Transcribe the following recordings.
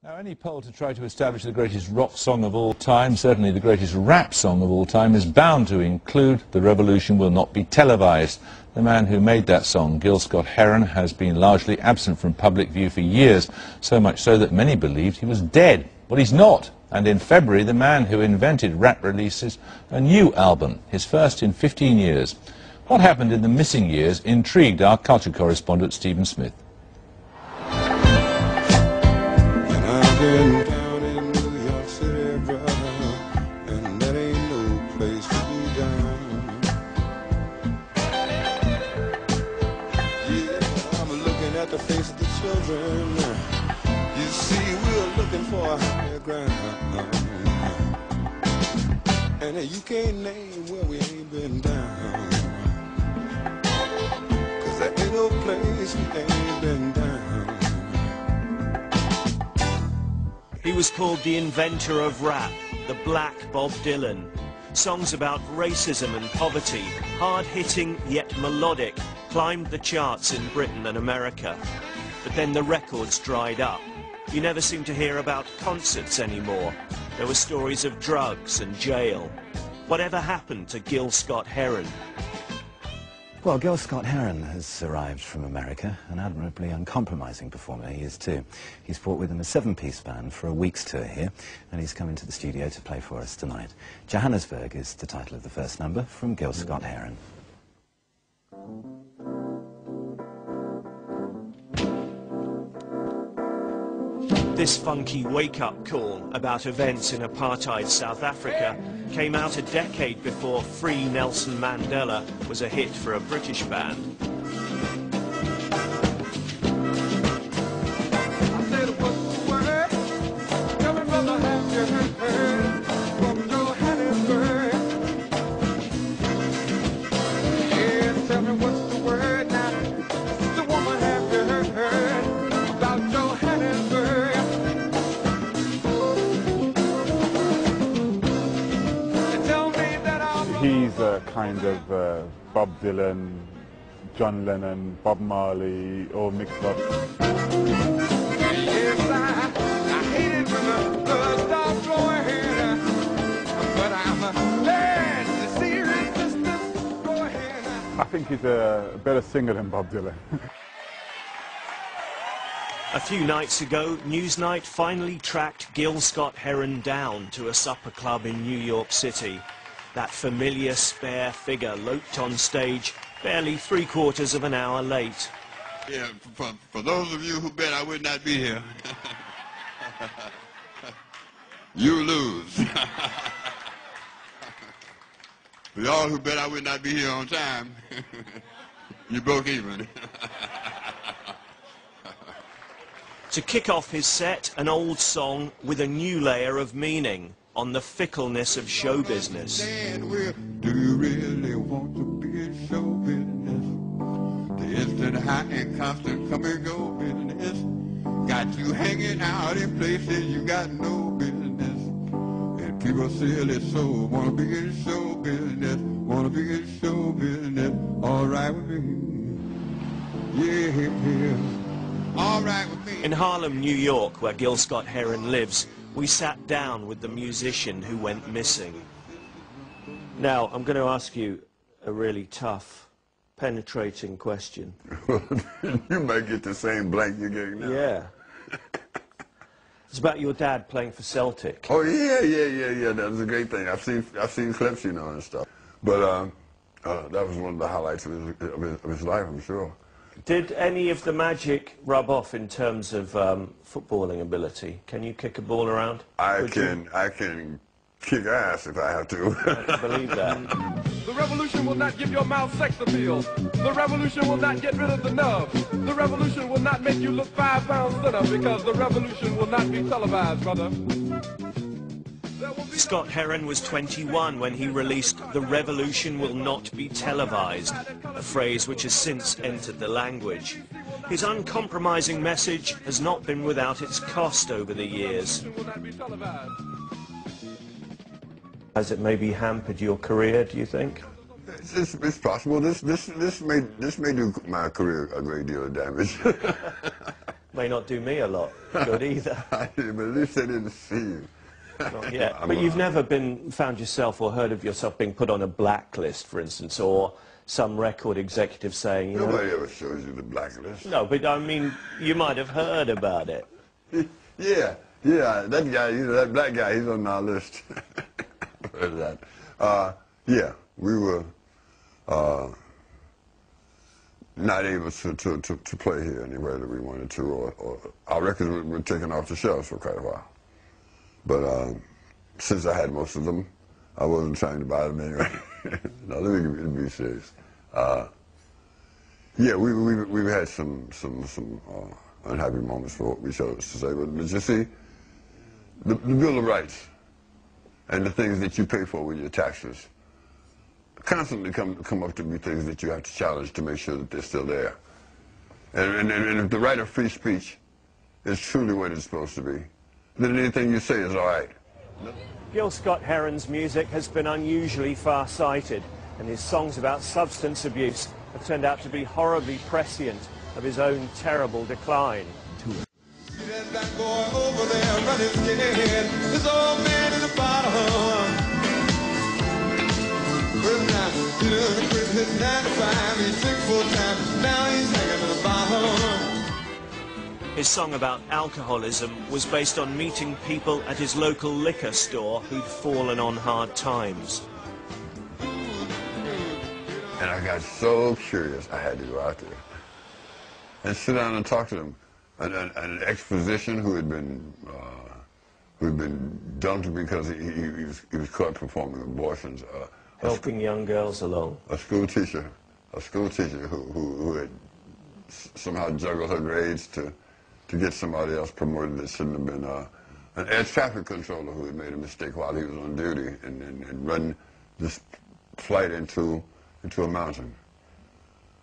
Now, any poll to try to establish the greatest rock song of all time, certainly the greatest rap song of all time, is bound to include "The Revolution Will Not Be Televised." The man who made that song, Gil Scott Heron, has been largely absent from public view for years, so much so that many believed he was dead. But he's not. And in February, the man who invented rap releases a new album, his first in 15 years. What happened in the missing years intrigued our culture correspondent, Stephen Smith. Been down in New York City, brother, and that ain't no place to be down. Yeah, I'm looking at the face of the children. You see, we're looking for a higher ground, and you can't name where we ain't been down, 'cause there ain't no place we ain't been down. He was called the inventor of rap, the Black Bob Dylan. Songs about racism and poverty, hard-hitting yet melodic, climbed the charts in Britain and America. But then the records dried up. You never seemed to hear about concerts anymore. There were stories of drugs and jail. Whatever happened to Gil Scott Heron? Well, Gil Scott Heron has arrived from America, an admirably uncompromising performer he is too. He's brought with him a 7-piece band for a week's tour here, and he's come into the studio to play for us tonight. Johannesburg is the title of the first number from Gil Scott Heron. This funky wake-up call about events in apartheid South Africa came out a decade before Free Nelson Mandela was a hit for a British band. He's a kind of Bob Dylan, John Lennon, Bob Marley, all mixed up. Yes, I hate it when the blood starts flowing, but I'm glad to see resistance growing. I think he's a better singer than Bob Dylan. A few nights ago, Newsnight finally tracked Gil Scott Heron down to a supper club in New York City. That familiar spare figure loped on stage barely 3/4 of an hour late. Yeah, for those of you who bet I would not be here, you lose. For y'all who bet I would not be here on time, you broke even. To kick off his set, an old song with a new layer of meaning on the fickleness of show business. Do you really want to be in show business? The instant high and constant come and go business got you hanging out in places you got no business. And people silly so wanna be in show business, wanna be in show business. All right with me, yeah, all right with me. In Harlem, New York, where Gil Scott Heron lives, we sat down with the musician who went missing. Now, I'm going to ask you a really tough, penetrating question. You might get the same blank you gave now. Yeah. It's about your dad playing for Celtic. Oh yeah. That was a great thing. I've seen clips, you know, and stuff. But that was one of the highlights of his life, I'm sure. Did any of the magic rub off in terms of footballing ability? Can you kick a ball around? I can kick ass if I have to. I believe that. The revolution will not give your mouth sex appeal. The revolution will not get rid of the nub. The revolution will not make you look 5 pounds thinner, because the revolution will not be televised, brother. Scott Heron was 21 when he released "The Revolution Will Not Be Televised," a phrase which has since entered the language. His uncompromising message has not been without its cost over the years. Has it maybe hampered your career, do you think? It's possible. This may do my career a great deal of damage. May not do me a lot good either. I did, but at least I didn't see you. Not yet. But you've never found yourself or heard of yourself being put on a blacklist, for instance, or some record executive saying, you Nobody know... ever shows you the blacklist. No, but I mean, you might have heard about it. Yeah, that guy, you know, that black guy, he's on our list. What is that? Yeah, we were not able to play here anywhere that we wanted to, or our records were taken off the shelves for quite a while. But since I had most of them, I wasn't trying to buy them anyway. No, let me be serious. Yeah, we've had some unhappy moments for what we chose to say, but you see, the Bill of Rights and the things that you pay for with your taxes constantly come up to be things that you have to challenge to make sure that they're still there. And if the right of free speech is truly what it's supposed to be, then anything you say is all right. Gil Scott Heron's music has been unusually far-sighted, and his songs about substance abuse have turned out to be horribly prescient of his own terrible decline. See that black boy over there running scared. This old man in the bottom. First time, he done quit his 9 to 5. He took full time. Now he's hanging to the bottom. His song about alcoholism was based on meeting people at his local liquor store who'd fallen on hard times. And I got so curious, I had to go out there and sit down and talk to them. An ex-physician who had been dumped because he was caught performing abortions. Helping young girls along. A school teacher who had somehow juggled her grades to get somebody else promoted that shouldn't have been. An air traffic controller who had made a mistake while he was on duty and run this flight into a mountain.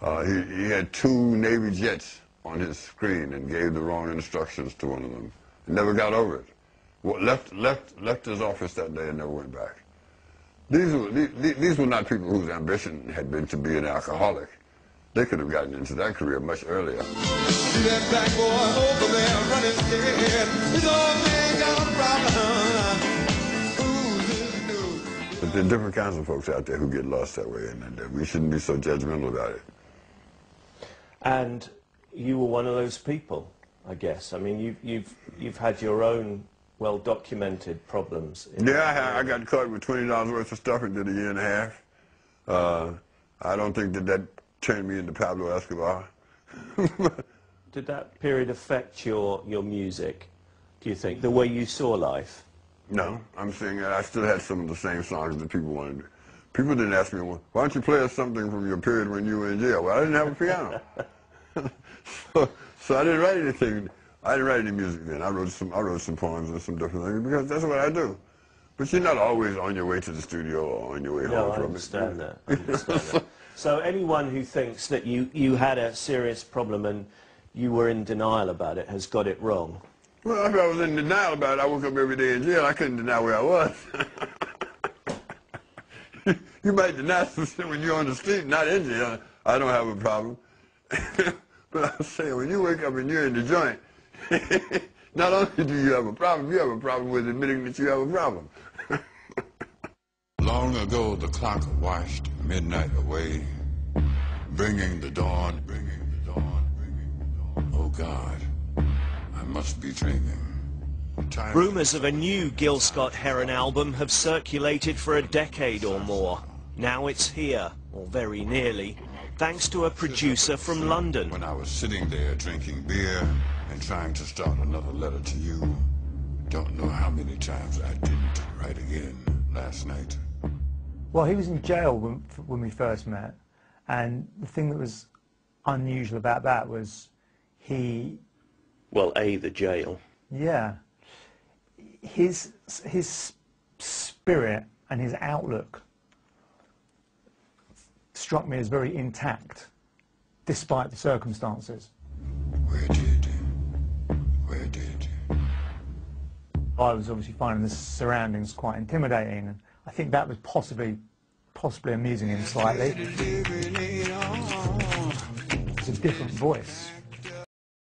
He had 2 Navy jets on his screen and gave the wrong instructions to one of them. He never got over it. Left his office that day and never went back. These were not people whose ambition had been to be an alcoholic. They could have gotten into that career much earlier. See that black boy over there running scared. This old man got a problem. Who's this dude? But there are different kinds of folks out there who get lost that way, and we shouldn't be so judgmental about it. And you were one of those people, I guess. I mean, you've had your own well-documented problems. Yeah, I got caught with $20 worth of stuff and did a 1.5 years. I don't think that turned me into Pablo Escobar. Did that period affect your music, do you think, the way you saw life? No, I'm saying that I still had some of the same songs that people wanted. People didn't ask me, well, why don't you play us something from your period when you were in jail? Well, I didn't have a piano. So I didn't write anything. I didn't write any music then. I wrote some poems and some different things because that's what I do. But you're not always on your way to the studio or on your way home from it. I understand that. So anyone who thinks that you had a serious problem and you were in denial about it has got it wrong. Well, if I was in denial about it, I woke up every day in jail. I couldn't deny where I was. You might deny some shit when you're on the street, not in jail. I don't have a problem. But I'm saying, when you wake up and you're in the joint, not only do you have a problem with admitting that you have a problem. Long ago the clock washed midnight away, bringing the dawn, bringing the dawn, bringing the dawn. Oh God, I must be dreaming. Rumours of a new Gil Scott Heron album have circulated for a decade or more. Now it's here, or very nearly, thanks to a producer from London. When I was sitting there drinking beer and trying to start another letter to you, don't know how many times I didn't write again last night. Well, he was in jail when we first met, and the thing that was unusual about that was he... Well, the jail. Yeah. His spirit and his outlook struck me as very intact, despite the circumstances. Where did? I was obviously finding the surroundings quite intimidating, and I think that was possibly amusing him slightly. It's a different voice